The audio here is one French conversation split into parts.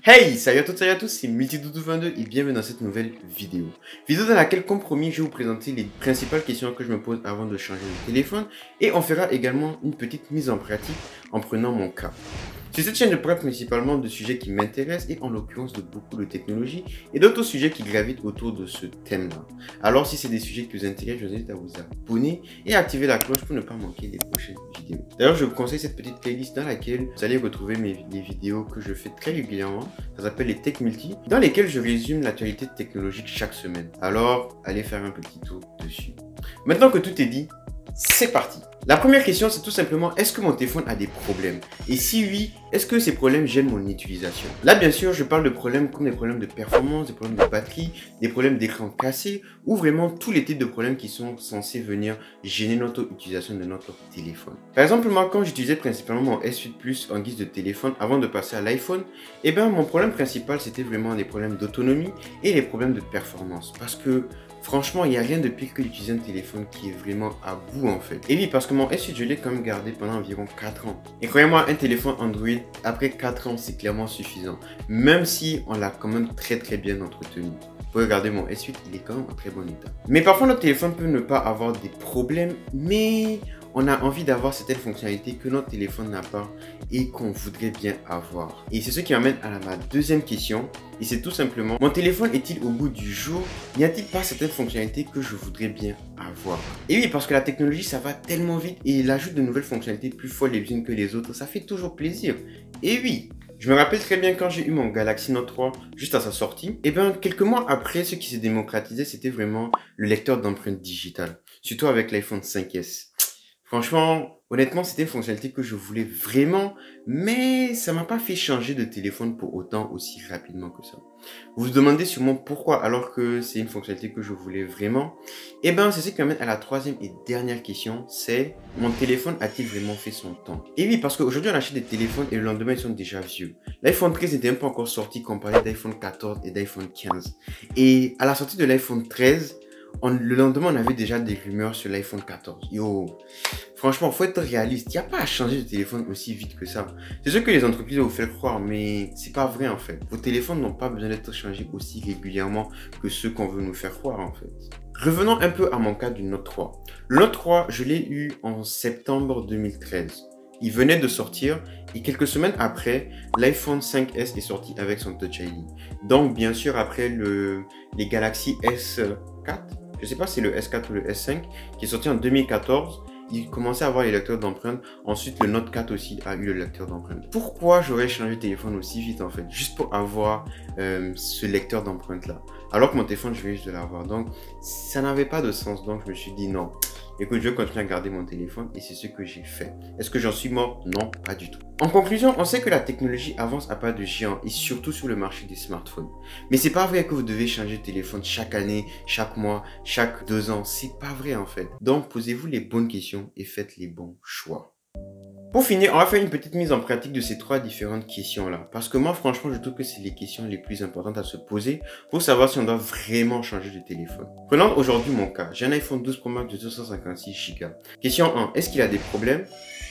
Hey, salut à tous, c'est Multidoudou22 et bienvenue dans cette nouvelle vidéo. Vidéo dans laquelle, comme promis, je vais vous présenter les principales questions que je me pose avant de changer de téléphone et on fera également une petite mise en pratique en prenant mon cas. Sur cette chaîne, je parle principalement de sujets qui m'intéressent et en l'occurrence de beaucoup de technologies et d'autres sujets qui gravitent autour de ce thème-là. Alors si c'est des sujets qui vous intéressent, je vous invite à vous abonner et à activer la cloche pour ne pas manquer les prochaines vidéos. D'ailleurs, je vous conseille cette petite playlist dans laquelle vous allez retrouver les vidéos que je fais très régulièrement. Ça s'appelle les Tech Multi, dans lesquelles je résume l'actualité technologique chaque semaine. Alors, allez faire un petit tour dessus. Maintenant que tout est dit, c'est parti. La première question, c'est tout simplement, est-ce que mon téléphone a des problèmes? Et si oui, est-ce que ces problèmes gênent mon utilisation? Là, bien sûr, je parle de problèmes comme des problèmes de performance, des problèmes de batterie, des problèmes d'écran cassé, ou vraiment tous les types de problèmes qui sont censés venir gêner notre utilisation de notre téléphone. Par exemple, moi, quand j'utilisais principalement mon S8 Plus en guise de téléphone avant de passer à l'iPhone, eh bien, mon problème principal, c'était vraiment des problèmes d'autonomie et les problèmes de performance. Parce que franchement, il n'y a rien de pire que d'utiliser un téléphone qui est vraiment à bout en fait. Et oui, parce que mon S8, je l'ai quand même gardé pendant environ 4 ans. Et croyez-moi, un téléphone Android, après 4 ans, c'est clairement suffisant. Même si on l'a quand même très bien entretenu. Vous pouvez regarder mon S8, il est quand même en très bon état. Mais parfois, notre téléphone peut ne pas avoir des problèmes, mais on a envie d'avoir certaines fonctionnalités que notre téléphone n'a pas et qu'on voudrait bien avoir. Et c'est ce qui m'amène à ma deuxième question. Et c'est tout simplement, mon téléphone est-il au bout du jour? N'y a-t-il pas certaines fonctionnalités que je voudrais bien avoir? Et oui, parce que la technologie, ça va tellement vite et l'ajout de nouvelles fonctionnalités plus folles les unes que les autres, ça fait toujours plaisir. Et oui, je me rappelle très bien quand j'ai eu mon Galaxy Note 3 juste à sa sortie. Et bien, quelques mois après, ce qui s'est démocratisé, c'était vraiment le lecteur d'empreintes digitales. Surtout avec l'iPhone 5S. Franchement, honnêtement, c'était une fonctionnalité que je voulais vraiment, mais ça m'a pas fait changer de téléphone pour autant aussi rapidement que ça. Vous vous demandez sûrement pourquoi alors que c'est une fonctionnalité que je voulais vraiment. Eh ben, c'est ce qui m'amène à la troisième et dernière question, c'est mon téléphone a-t-il vraiment fait son temps? Et oui, parce qu'aujourd'hui on achète des téléphones et le lendemain ils sont déjà vieux. L'iPhone 13 n'était même pas encore sorti comparé d'iPhone 14 et d'iPhone 15. Et à la sortie de l'iPhone 13, le lendemain, on avait déjà des rumeurs sur l'iPhone 14. Yo, franchement, faut être réaliste. Il n'y a pas à changer de téléphone aussi vite que ça. C'est ce que les entreprises vont vous faire croire, mais c'est pas vrai en fait. Vos téléphones n'ont pas besoin d'être changés aussi régulièrement que ceux qu'on veut nous faire croire en fait. Revenons un peu à mon cas du Note 3. Le Note 3, je l'ai eu en septembre 2013. Il venait de sortir et quelques semaines après, l'iPhone 5S est sorti avec son Touch ID. Donc bien sûr, après les Galaxy S4, je sais pas si c'est le S4 ou le S5, qui est sorti en 2014, il commençait à avoir les lecteurs d'empreintes. Ensuite, le Note 4 aussi a eu le lecteur d'empreintes. Pourquoi j'aurais changé de téléphone aussi vite en fait? Juste pour avoir ce lecteur d'empreintes là. Alors que mon téléphone, je venais juste de l'avoir. Donc, ça n'avait pas de sens. Donc, je me suis dit non. Écoute, je vais continuer à garder mon téléphone et c'est ce que j'ai fait. Est-ce que j'en suis mort? Non, pas du tout. En conclusion, on sait que la technologie avance à pas de géant et surtout sur le marché des smartphones. Mais c'est pas vrai que vous devez changer de téléphone chaque année, chaque mois, chaque 2 ans. C'est pas vrai en fait. Donc, posez-vous les bonnes questions et faites les bons choix. Pour finir, on va faire une petite mise en pratique de ces 3 différentes questions-là. Parce que moi, franchement, je trouve que c'est les questions les plus importantes à se poser pour savoir si on doit vraiment changer de téléphone. Prenons aujourd'hui mon cas. J'ai un iPhone 12 Pro Max de 256 Go. Question 1. Est-ce qu'il a des problèmes?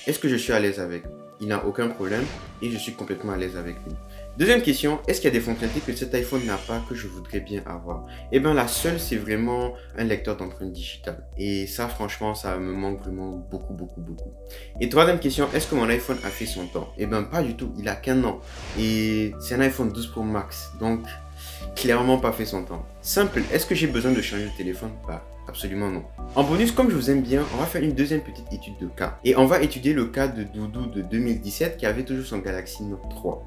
Est-ce que je suis à l'aise avec? Il n'a aucun problème et je suis complètement à l'aise avec lui. Deuxième question, est-ce qu'il y a des fonctionnalités que cet iPhone n'a pas que je voudrais bien avoir? Eh bien la seule, c'est vraiment un lecteur d'empreintes digitales. Et ça, franchement, ça me manque vraiment beaucoup. Et troisième question, est-ce que mon iPhone a fait son temps? Eh bien pas du tout, il a qu'un an. Et c'est un iPhone 12 Pro Max, donc clairement pas fait son temps. Simple, est-ce que j'ai besoin de changer de téléphone? Bah, absolument non. En bonus, comme je vous aime bien, on va faire une deuxième petite étude de cas. Et on va étudier le cas de Doudou de 2017 qui avait toujours son Galaxy Note 3.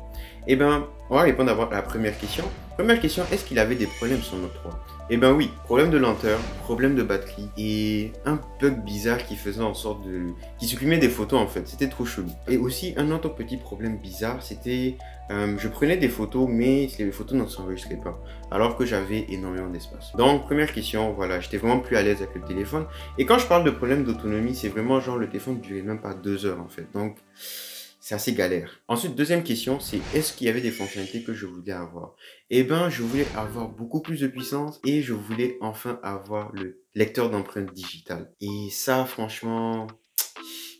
Eh bien, on va répondre à la première question. Première question, est-ce qu'il avait des problèmes sur Note 3? Eh bien oui, problème de lenteur, problème de batterie et un bug bizarre qui faisait en sorte qui supprimait des photos en fait, c'était trop chelou. Et aussi un autre petit problème bizarre, c'était je prenais des photos mais les photos ne s'enregistraient pas alors que j'avais énormément d'espace. Donc première question, voilà, j'étais vraiment plus à l'aise avec le téléphone. Et quand je parle de problème d'autonomie, c'est vraiment genre le téléphone ne durait même pas 2 heures en fait. Donc c'est assez galère. Ensuite, deuxième question, c'est est-ce qu'il y avait des fonctionnalités que je voulais avoir? Eh ben, je voulais avoir beaucoup plus de puissance et je voulais enfin avoir le lecteur d'empreintes digitales. Et ça, franchement,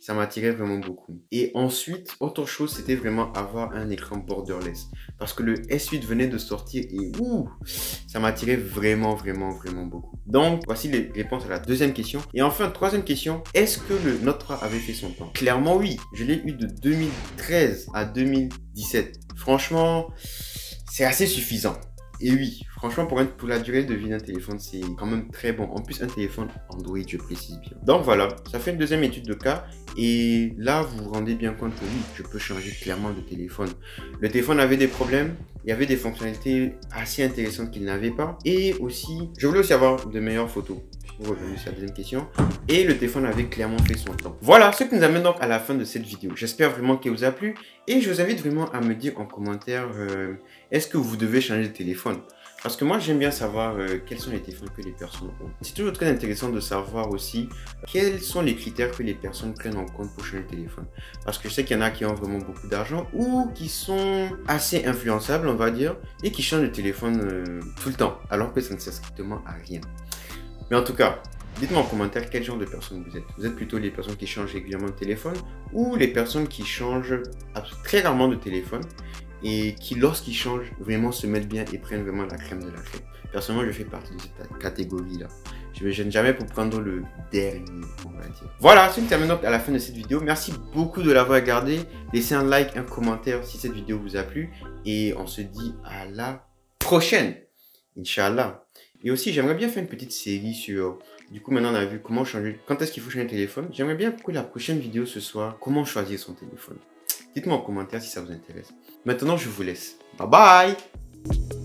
ça m'attirait vraiment beaucoup. Et ensuite, autre chose, c'était vraiment avoir un écran borderless. Parce que le S8 venait de sortir et ça m'attirait vraiment, vraiment, vraiment beaucoup. Donc, voici les réponses à la deuxième question. Et enfin, troisième question, est-ce que le Note 3 avait fait son temps? Clairement, oui. Je l'ai eu de 2013 à 2017. Franchement, c'est assez suffisant. Et oui, franchement, pour la durée de vie d'un téléphone, c'est quand même très bon. En plus, un téléphone Android, je précise bien. Donc voilà, ça fait une deuxième étude de cas. Et là, vous vous rendez bien compte que oui, je peux changer clairement de téléphone. Le téléphone avait des problèmes. Il y avait des fonctionnalités assez intéressantes qu'il n'avait pas. Et aussi, je voulais aussi avoir de meilleures photos. Pour revenir sur la deuxième question. Et le téléphone avait clairement fait son temps. Voilà, ce qui nous amène donc à la fin de cette vidéo. J'espère vraiment qu'elle vous a plu. Et je vous invite vraiment à me dire en commentaire, est-ce que vous devez changer de téléphone? Parce que moi, j'aime bien savoir quels sont les téléphones que les personnes ont. C'est toujours très intéressant de savoir aussi quels sont les critères que les personnes prennent en compte pour changer de téléphone. Parce que je sais qu'il y en a qui ont vraiment beaucoup d'argent ou qui sont assez influençables, on va dire, et qui changent de téléphone tout le temps, alors que ça ne sert strictement à rien. Mais en tout cas, dites-moi en commentaire quel genre de personne vous êtes. Vous êtes plutôt les personnes qui changent régulièrement de téléphone ou les personnes qui changent très rarement de téléphone et qui, lorsqu'ils changent, vraiment se mettent bien et prennent vraiment la crème de la crème. Personnellement, je fais partie de cette catégorie-là. Je ne me gêne jamais pour prendre le dernier, on va dire. Voilà, c'est terminé à la fin de cette vidéo. Merci beaucoup de l'avoir regardé. Laissez un like, un commentaire si cette vidéo vous a plu. Et on se dit à la prochaine, Inch'Allah. Et aussi, j'aimerais bien faire une petite série sur... Du coup, maintenant, on a vu comment changer... Quand est-ce qu'il faut changer de téléphone. J'aimerais bien que la prochaine vidéo, ce soit comment choisir son téléphone. Dites-moi en commentaire si ça vous intéresse. Maintenant, je vous laisse. Bye bye!